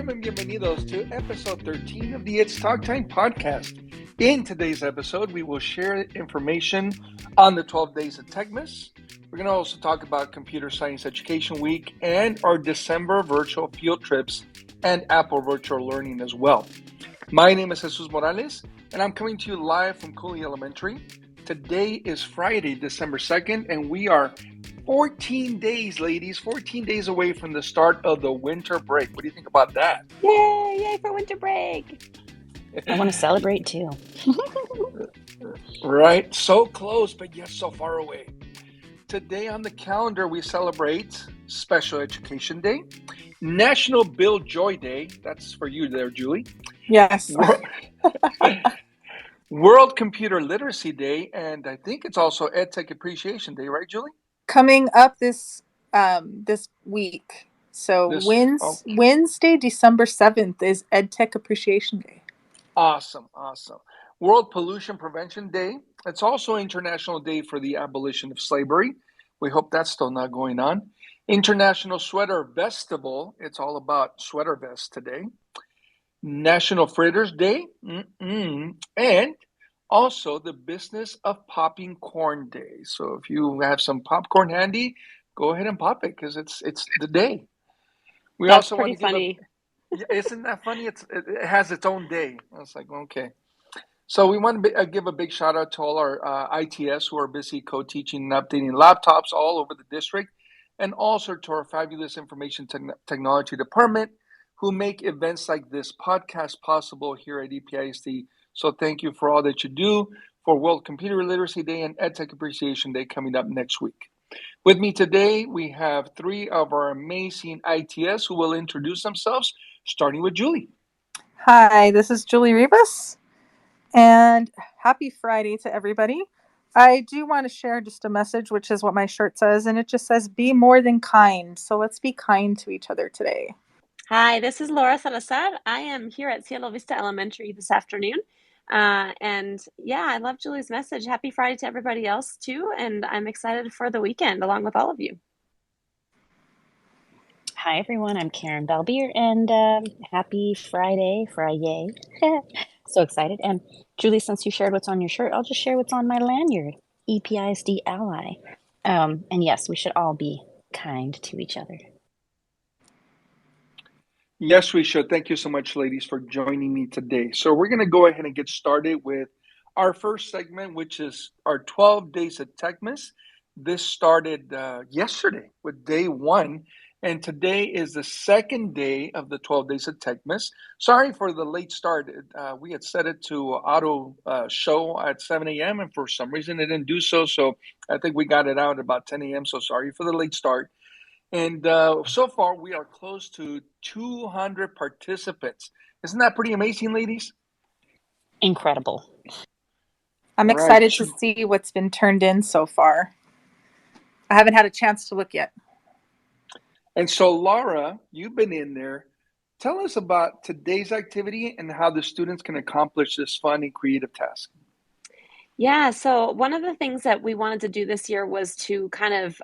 Welcome and bienvenidos to episode 13 of the It's Talk Time podcast. In today's episode, we will share information on the 12 Days of Techmas. We're going to also talk about Computer Science Education Week and our December virtual field trips and Apple Virtual Learning as well. My name is Jesus Morales, and I'm coming to you live from Cooley Elementary. Today is Friday, December 2nd, and we are 14 days, ladies, 14 days away from the start of the winter break. What do you think about that? Yay for winter break. I want to celebrate too. Right, so close, but yet so far away. Today on the calendar, we celebrate Special Education Day, National Bill Joy Day. That's for you there, Julie. Yes. World Computer Literacy Day, and I think it's also EdTech Appreciation Day, right, Julie? Coming up this week. So Wednesday, December 7th is EdTech Appreciation Day. Awesome. World Pollution Prevention Day. It's also International Day for the Abolition of Slavery. We hope that's still not going on. International Sweater Vestival. It's all about sweater vests today. National Fritters Day. And also the Business of Popping Corn Day. So if you have some popcorn handy, go ahead and pop it because it's the day. That's pretty funny. Isn't that funny? It has its own day. I was like, okay. So we want to give a big shout out to all our I.T.S who are busy co-teaching and updating laptops all over the district, and also to our fabulous information technology department who make events like this podcast possible here at EPISD. So thank you for all that you do for World Computer Literacy Day and EdTech Appreciation Day coming up next week. With me today, we have three of our amazing I.T.S who will introduce themselves, starting with Julie. Hi, this is Julie Rivas, and happy Friday to everybody. I do want to share just a message, which is what my shirt says, and it just says, be more than kind. So let's be kind to each other today. Hi, this is Laura Salazar. I am here at Cielo Vista Elementary this afternoon. And yeah, I love Julie's message. Happy Friday to everybody else too. And I'm excited for the weekend along with all of you. Hi, everyone. I'm Karen Belbier, and happy Friday. So excited. And Julie, since you shared what's on your shirt, I'll just share what's on my lanyard, EPISD Ally. And yes, we should all be kind to each other. Yes, we should. Thank you so much, ladies, for joining me today. So we're going to go ahead and get started with our first segment, which is our 12 Days of Techmas. This started yesterday with day 1, and today is the second day of the 12 Days of Techmas. Sorry for the late start. We had set it to auto show at 7 a.m., and for some reason it didn't do so. So I think we got it out at about 10 a.m., so sorry for the late start. And so far, we are close to 200 participants. Isn't that pretty amazing, ladies? Incredible. I'm excited to see what's been turned in so far. I haven't had a chance to look yet. And so, Laura, you've been in there. Tell us about today's activity and how the students can accomplish this fun and creative task. Yeah, so one of the things that we wanted to do this year was to kind of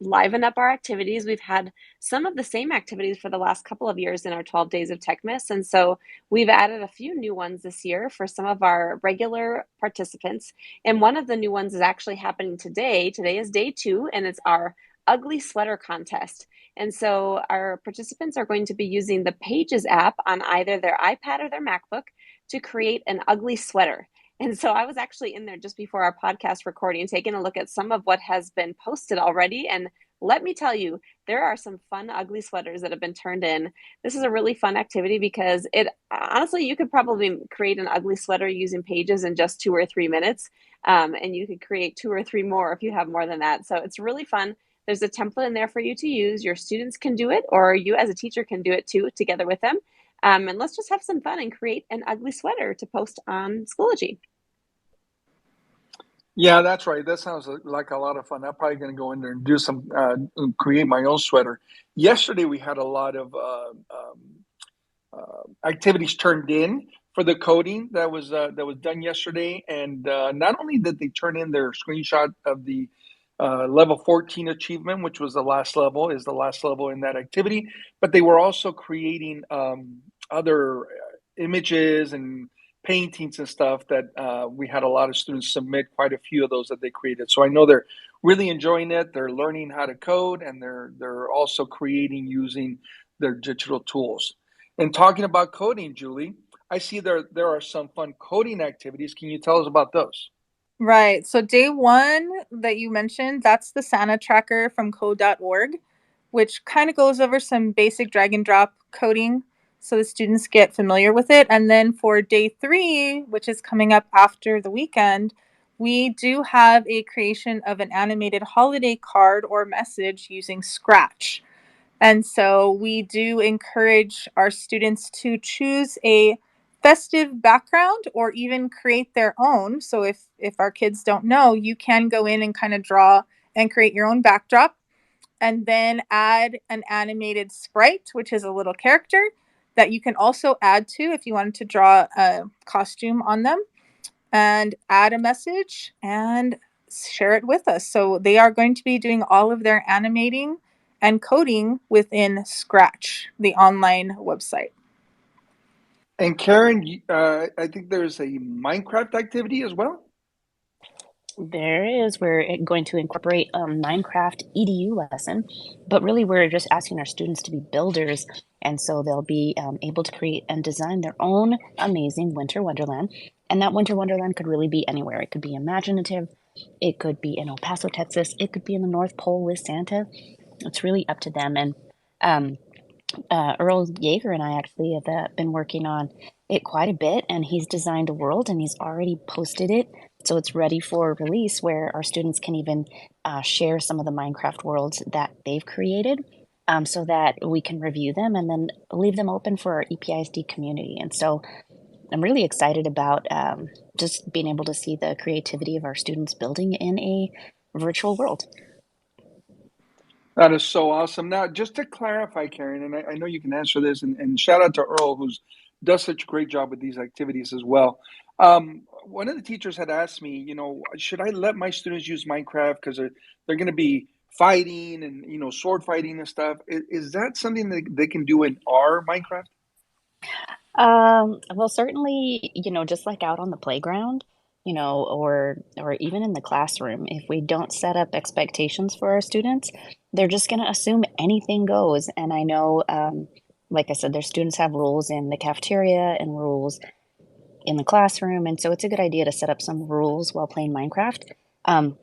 liven up our activities. We've had some of the same activities for the last couple of years in our 12 Days of Techmas, and so we've added a few new ones this year for some of our regular participants. And one of the new ones is actually happening today. Today is day 2, and it's our ugly sweater contest. And so our participants are going to be using the Pages app on either their iPad or their MacBook to create an ugly sweater. And so I was actually in there just before our podcast recording, taking a look at some of what has been posted already. And let me tell you, there are some fun, ugly sweaters that have been turned in. This is a really fun activity because honestly, you could probably create an ugly sweater using Pages in just 2 or 3 minutes. And you could create 2 or 3 more if you have more than that. So it's really fun. There's a template in there for you to use. Your students can do it, or you as a teacher can do it too, together with them. And let's just have some fun and create an ugly sweater to post on Schoology. Yeah, that's right. That sounds like a lot of fun. I'm probably going to go in there and do some, create my own sweater. Yesterday, we had a lot of activities turned in for the coding that was done yesterday. And not only did they turn in their screenshot of the level 14 achievement, which was the last level, is the last level in that activity. But they were also creating other images and paintings and stuff that we had a lot of students submit quite a few of those that they created. So I know they're really enjoying it. They're learning how to code, and they're also creating using their digital tools. And talking about coding, Julie, I see there are some fun coding activities. Can you tell us about those? Right. So day one that you mentioned, that's the Santa tracker from code.org, which kind of goes over some basic drag and drop coding so the students get familiar with it. And then for day three, which is coming up after the weekend, we do have a creation of an animated holiday card or message using Scratch. And so we do encourage our students to choose a festive background or even create their own. So if our kids don't know, you can go in and kind of draw and create your own backdrop and then add an animated sprite, which is a little character that you can also add to if you wanted to draw a costume on them, and add a message and share it with us. So they are going to be doing all of their animating and coding within Scratch, the online website. And Karen, I think there's a Minecraft activity as well. There is. We're going to incorporate a Minecraft EDU lesson, but really we're just asking our students to be builders. And so they'll be able to create and design their own amazing winter wonderland. And that winter wonderland could really be anywhere. It could be imaginative. It could be in El Paso, Texas. It could be in the North Pole with Santa. It's really up to them. And um, Earl Yeager and I actually have been working on it quite a bit, and he's designed a world and he's already posted it. So it's ready for release where our students can even share some of the Minecraft worlds that they've created so that we can review them and then leave them open for our EPISD community. And so I'm really excited about just being able to see the creativity of our students building in a virtual world. That is so awesome. Now, just to clarify, Karen, and I know you can answer this, and shout out to Earl, who's does such a great job with these activities as well. One of the teachers had asked me, should I let my students use Minecraft because they're going to be fighting and sword fighting and stuff? Is that something that they can do in our Minecraft? Well, certainly, just like out on the playground, or even in the classroom, if we don't set up expectations for our students, they're just going to assume anything goes. And I know, like I said, their students have rules in the cafeteria and rules in the classroom, and so it's a good idea to set up some rules while playing Minecraft. Um,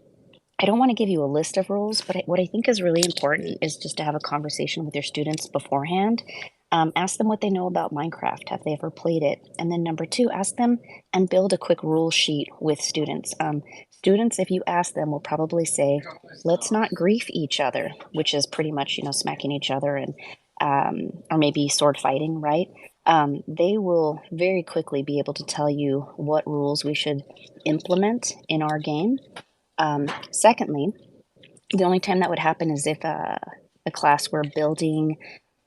I don't want to give you a list of rules, but what I think is really important is just to have a conversation with your students beforehand. Ask them what they know about Minecraft. Have they ever played it? And then number two, ask them and build a quick rule sheet with students. Students, if you ask them, will probably say, let's not grief each other, which is pretty much, smacking each other and or maybe sword fighting, right? They will very quickly be able to tell you what rules we should implement in our game. Secondly, the only time that would happen is if a class were building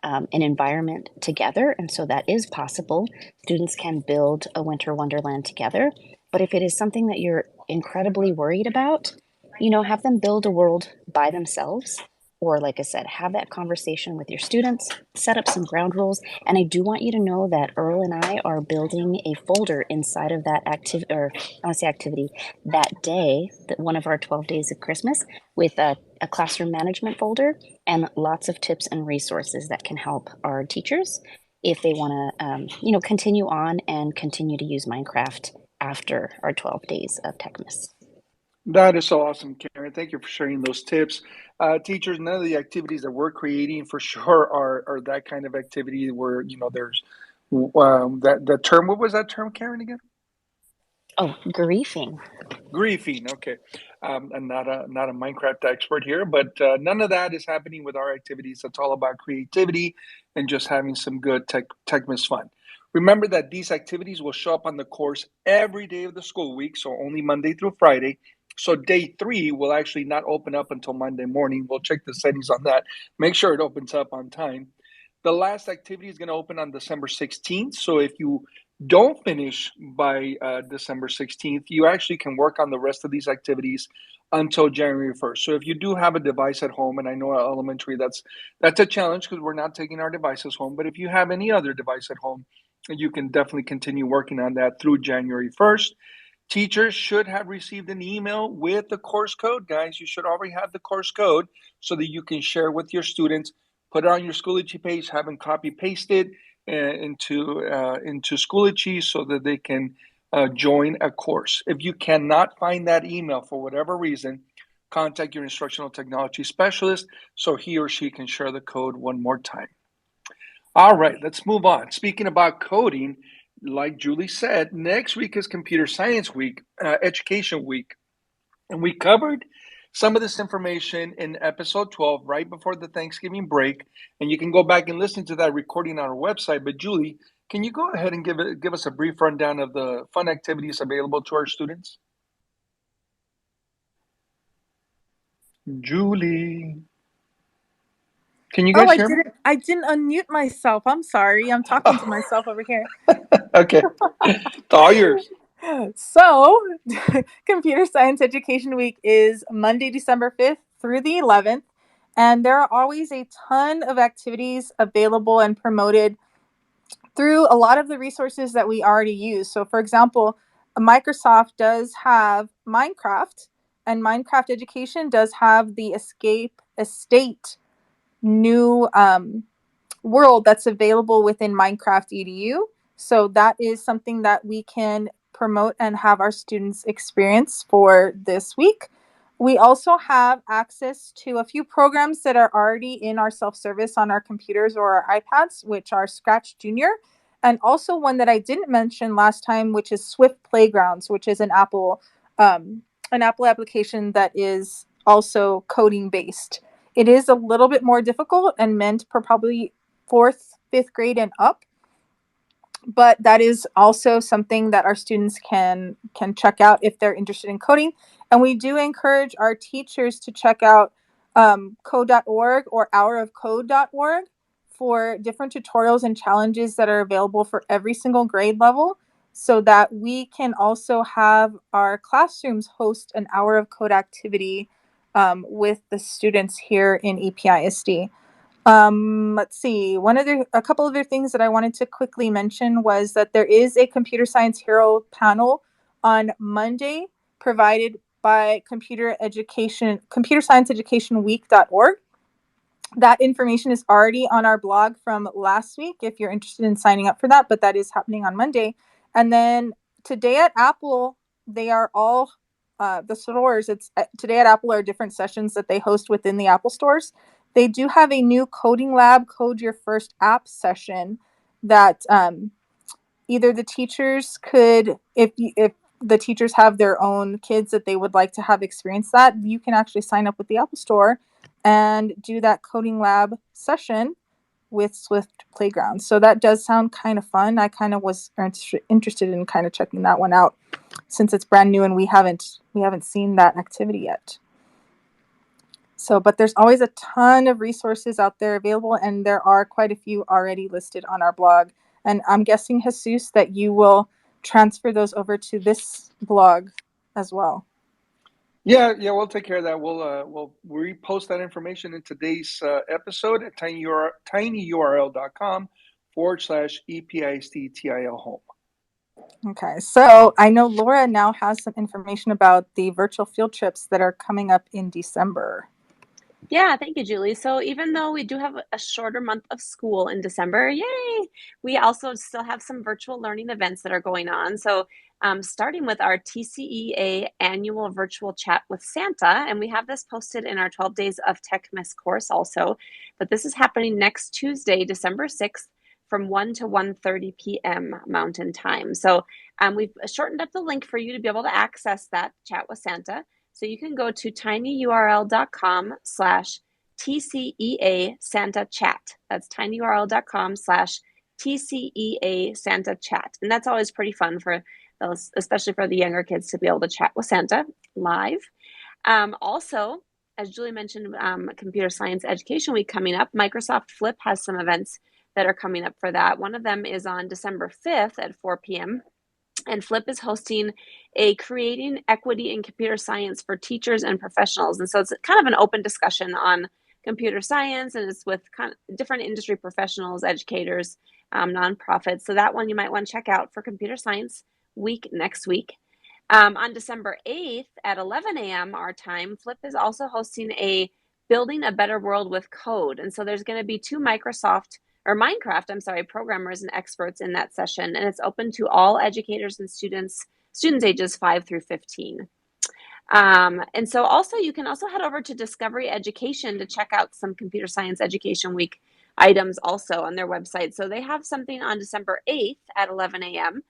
an environment together, and so that is possible. Students can build a winter wonderland together. But if it is something that you're incredibly worried about, have them build a world by themselves. Or, like I said, have that conversation with your students, set up some ground rules. And I do want you to know that Earl and I are building a folder inside of that activity, that day, that one of our 12 days of Christmas, with a classroom management folder and lots of tips and resources that can help our teachers if they want to, continue on and continue to use Minecraft after our 12 days of Techmas. That is so awesome, Karen. Thank you for sharing those tips. Teachers, none of the activities that we're creating for sure are that kind of activity where, there's that term. What was that term, Karen, again? Oh, griefing. Griefing. Okay. I'm not a Minecraft expert here, but none of that is happening with our activities. It's all about creativity and just having some good Techmas fun. Remember that these activities will show up on the course every day of the school week, so only Monday through Friday. So day 3 will actually not open up until Monday morning. We'll check the settings on that. Make sure it opens up on time. The last activity is going to open on December 16th. So if you don't finish by December 16th, you actually can work on the rest of these activities until January 1st. So if you do have a device at home, and I know at elementary that's a challenge because we're not taking our devices home, but if you have any other device at home, you can definitely continue working on that through January 1st. Teachers should have received an email with the course code, guys. You should already have the course code so that you can share with your students, put it on your Schoology page, have them copy pasted into Schoology so that they can join a course. If you cannot find that email for whatever reason, contact your instructional technology specialist so he or she can share the code one more time. All right, let's move on. Speaking about coding, like Julie said, next week is Computer Science Week, Education Week. And we covered some of this information in episode 12, right before the Thanksgiving break. And you can go back and listen to that recording on our website. But Julie, can you go ahead and give us a brief rundown of the fun activities available to our students? Julie, can you Oh, guys hear me? I didn't unmute myself. I'm sorry. I'm talking to myself over here. Okay, it's all yours. So, Computer Science Education Week is Monday, December 5th through the 11th. And there are always a ton of activities available and promoted through a lot of the resources that we already use. So, for example, Microsoft does have Minecraft, and Minecraft Education does have the Escape Estate new world that's available within Minecraft EDU. So that is something that we can promote and have our students experience for this week. We also have access to a few programs that are already in our self-service on our computers or our iPads, which are Scratch Junior, and also one that I didn't mention last time, which is Swift Playgrounds, which is an Apple application that is also coding based. It is a little bit more difficult and meant for probably fourth, fifth grade and up. But that is also something that our students can check out if they're interested in coding. And we do encourage our teachers to check out code.org or hourofcode.org for different tutorials and challenges that are available for every single grade level, so that we can also have our classrooms host an hour of code activity with the students here in EPISD. Let's see. A couple other things that I wanted to quickly mention was that there is a computer science hero panel on Monday provided by computer science education week.org. That information is already on our blog from last week if you're interested in signing up for that, but that is happening on Monday. And then today at Apple, they are all the stores. It's today at Apple are different sessions that they host within the Apple stores. They do have a new coding lab, code your first app session that either the teachers could, if the teachers have their own kids that they would like to have experience that, you can actually sign up with the Apple Store and do that coding lab session with Swift Playground. So that does sound kind of fun. I kind of was interested in kind of checking that one out since it's brand new and we haven't seen that activity yet. So, but there's always a ton of resources out there available, and there are quite a few already listed on our blog. And I'm guessing, Jesus, that you will transfer those over to this blog as well. Yeah, we'll take care of that. We'll repost that information in today's episode at tinyurl.com/EPISD-TIL home. Okay, so I know Laura now has some information about the virtual field trips that are coming up in December. Yeah, thank you, Julie. So even though we do have a shorter month of school in December, yay, we also still have some virtual learning events that are going on. So starting with our TCEA annual virtual chat with Santa, and we have this posted in our 12 Days of Techmas course also, but this is happening next Tuesday, December 6th, from 1 to 1:30 p.m. Mountain Time. So we've shortened up the link for you to be able to access that chat with Santa. So you can go to tinyurl.com/TCEA Santa Chat. That's tinyurl.com/TCEA Santa Chat. And that's always pretty fun for those, especially for the younger kids, to be able to chat with Santa live. Also, as Julie mentioned, Computer Science Education Week coming up, Microsoft Flip has some events that are coming up for that. One of them is on December 5th at 4 p.m. And Flip is hosting a Creating Equity in Computer Science for Teachers and Professionals. And so it's kind of an open discussion on computer science, and it's with kind of different industry professionals, educators, nonprofits. So that one you might want to check out for Computer Science Week next week. On December 8th at 11 a.m. our time, Flip is also hosting a Building a Better World with Code. And so there's going to be two Minecraft programmers and experts in that session. And it's open to all educators and students ages 5 through 15. And so also you can also head over to Discovery Education to check out some Computer Science Education Week items also on their website. So they have something on December 8th at 11 a.m.,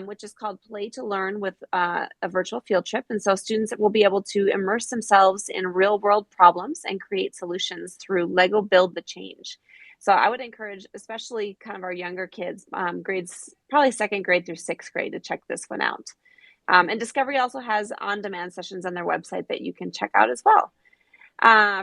which is called Play to Learn with a virtual field trip. And so students will be able to immerse themselves in real world problems and create solutions through Lego Build the Change. So I would encourage, especially kind of our younger kids, grades, probably second grade through sixth grade, to check this one out. And Discovery also has on-demand sessions on their website that you can check out as well.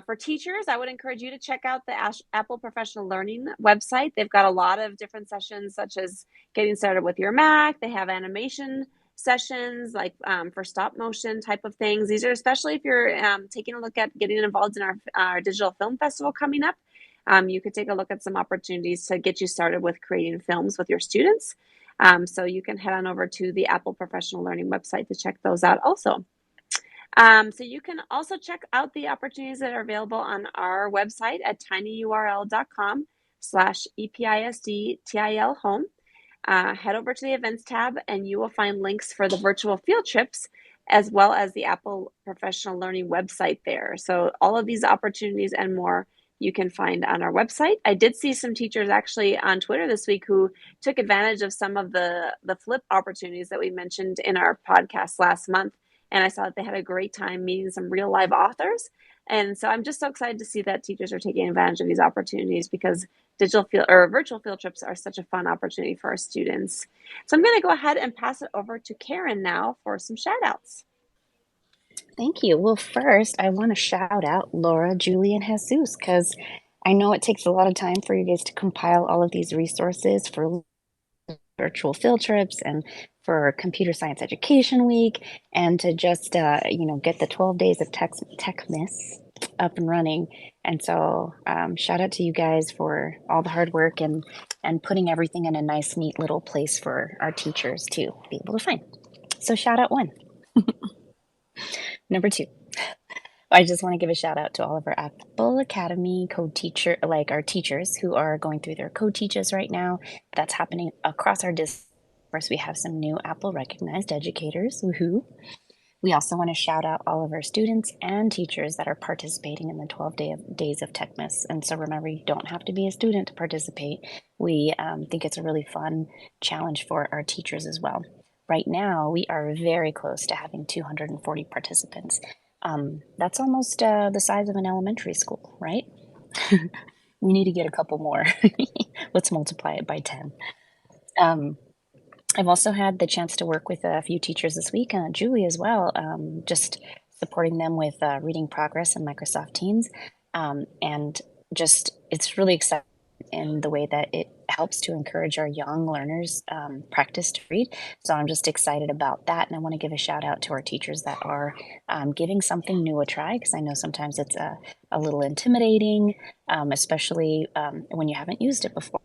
For teachers, I would encourage you to check out the Apple Professional Learning website. They've got a lot of different sessions, such as getting started with your Mac. They have animation sessions like for stop motion type of things. These are especially if you're taking a look at getting involved in our digital film festival coming up. You could take a look at some opportunities to get you started with creating films with your students. So you can head on over to the Apple Professional Learning website to check those out also. So you can also check out the opportunities that are available on our website at tinyurl.com/EPISD-TIL home. Head over to the events tab and you will find links for the virtual field trips as well as the Apple Professional Learning website there. So all of these opportunities and more you can find on our website. I did see some teachers actually on Twitter this week who took advantage of some of the flip opportunities that we mentioned in our podcast last month. And I saw that they had a great time meeting some real live authors. And so I'm just so excited to see that teachers are taking advantage of these opportunities because virtual field trips are such a fun opportunity for our students. So I'm going to go ahead and pass it over to Karen now for some shout outs. Thank you. Well, first, I want to shout out Laura, Julie, and Jesus, because I know it takes a lot of time for you guys to compile all of these resources for virtual field trips and for Computer Science Education Week, and to just, get the 12 Days of Techmas up and running. And so shout out to you guys for all the hard work and putting everything in a nice, neat little place for our teachers to be able to find. So shout out one. Number two, I just want to give a shout out to all of our Apple Academy co-teacher, like our teachers who are going through their co-teaches right now. That's happening across our district. Of course, we have some new Apple recognized educators. Woohoo! We also want to shout out all of our students and teachers that are participating in the 12 Days of Techmas. And so remember, you don't have to be a student to participate. We think it's a really fun challenge for our teachers as well. Right now, we are very close to having 240 participants. That's almost the size of an elementary school, right? We need to get a couple more. Let's multiply it by 10. I've also had the chance to work with a few teachers this week, Julie as well, just supporting them with reading progress in Microsoft Teams. And just, it's really exciting in the way that it helps to encourage our young learners practice to read. So I'm just excited about that. And I want to give a shout out to our teachers that are giving something new a try, because I know sometimes it's a little intimidating, especially when you haven't used it before.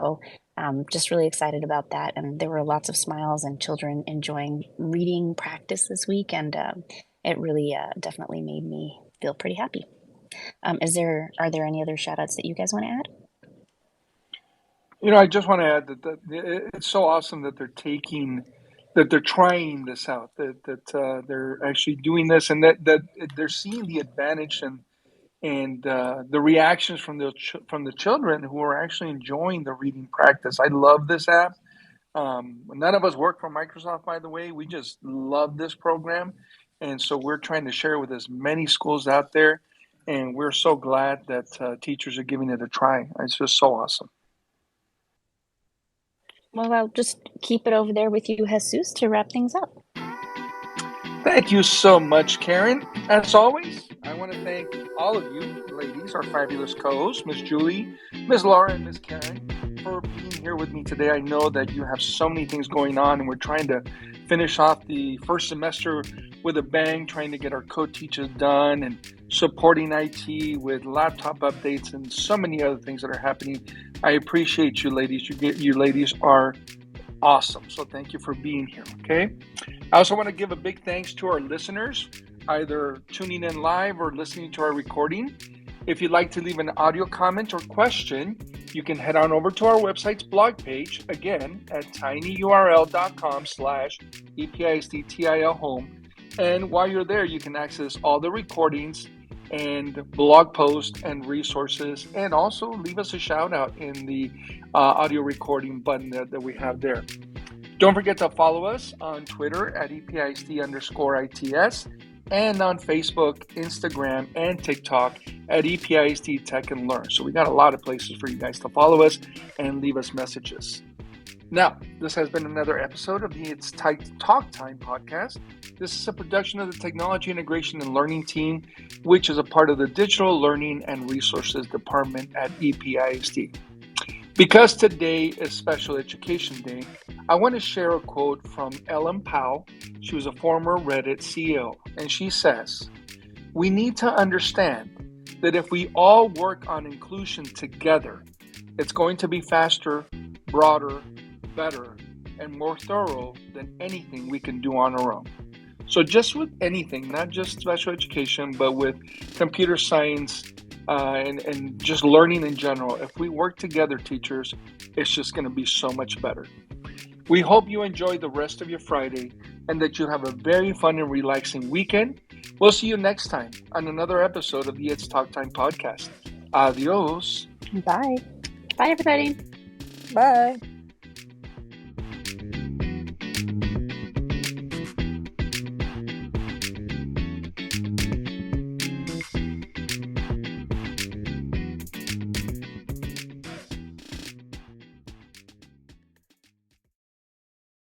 So just really excited about that. And there were lots of smiles and children enjoying reading practice this week. And it really definitely made me feel pretty happy. Are there any other shout outs that you guys want to add? I just want to add that it's so awesome that they're trying this out, that they're actually doing this, and that they're seeing the advantage and the reactions from the children who are actually enjoying the reading practice. I love this app. None of us work for Microsoft, by the way. We just love this program, and so we're trying to share it with as many schools out there. And we're so glad that teachers are giving it a try. It's just so awesome. Well, I'll just keep it over there with you, Jesus, to wrap things up. Thank you so much, Karen. As always, I want to thank all of you ladies, our fabulous co-hosts, Miss Julie, Miss Laura, and Miss Karen, for being here with me today. I know that you have so many things going on, and we're trying to finish off the first semester with a bang, trying to get our co-teachers done and supporting IT with laptop updates and so many other things that are happening. I appreciate you ladies. You ladies are awesome. So thank you for being here, okay? I also want to give a big thanks to our listeners, either tuning in live or listening to our recording. If you'd like to leave an audio comment or question, you can head on over to our website's blog page, again, at tinyurl.com/EPISD home. And while you're there, you can access all the recordings and blog posts and resources, and also leave us a shout out in the audio recording button that we have there. Don't forget to follow us on Twitter at EPISD_I.T.S. and on Facebook, Instagram, and TikTok at EPISD Tech and Learn. So we got a lot of places for you guys to follow us and leave us messages. Now, this has been another episode of the It's Talk Time podcast. This is a production of the Technology Integration and Learning team, which is a part of the Digital Learning and Resources Department at EPISD. Because today is Special Education Day, I want to share a quote from Ellen Powell. She was a former Reddit CEO, and she says, "We need to understand that if we all work on inclusion together, it's going to be faster, broader, better, and more thorough than anything we can do on our own." So just with anything, not just special education, but with computer science and just learning in general, if we work together, teachers, it's just going to be so much better. We hope you enjoy the rest of your Friday and that you have a very fun and relaxing weekend. We'll see you next time on another episode of the It's Talk Time podcast. Adios. Bye. Bye, everybody. Bye.